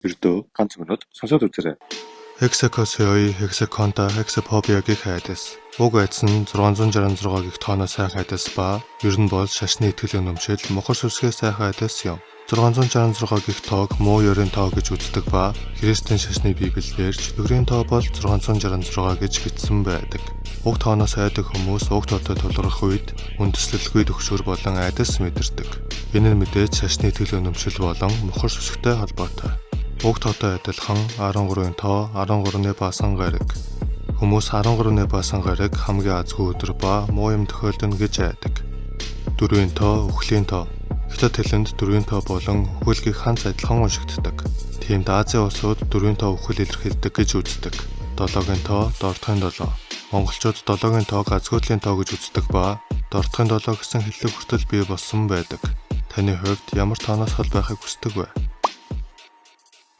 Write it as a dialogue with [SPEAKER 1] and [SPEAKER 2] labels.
[SPEAKER 1] Ердөө ганц өнөд сонсоод үзээрэй.
[SPEAKER 2] Hexacosoi, Hexaconta, Hexaphobia гэх айдас. Уг айдас нь 666 гих тооной сайхан айдас ба ер нь бол шашны итгэл үнэмшил мохор сүсгээ сайхан айдас юм. 666 гих тоог муу ёрын тоо гэж үздэг ба Христийн шашны Библиэр чөлөөрийн тоо бол 666 гэж бичсэн байдаг. Уг тооноос айдаг хүмүүс уг тоотой тулгарх үед үндэслэлгүй төгшөр болон айдас мэдэрдэг. Энэ нь мэдээж шашны итгэл үнэмшил болон мохор сүсгтэй холбоотой. Уг тоотой адилхан 13-ын тоо 13-ны баасан гариг. Хүмүүс 13-ны баасан гариг хамгийн азгүй өдөр ба муу юм тохиолдно гэж айдаг. 4-ийн тоо үхлийн тоо. Хятад хэлэнд 4-ийн тоо болон үхэлгийг ханц адилхан уншигддаг. Тиймд Азийн улсууд 4-ийн тоо үхэл илэрхийлдэг гэж үздэг. 7-гийн тоо дордохын 7. Монголчууд 7-гийн тоог азгүйдлийн тоо гэж үздэг ба дордохын 7 гэсэн хэллэг хүртэл бий болсон байдаг. Таны хувьд ямар тооноос хол байхыг хүсдэг вэ?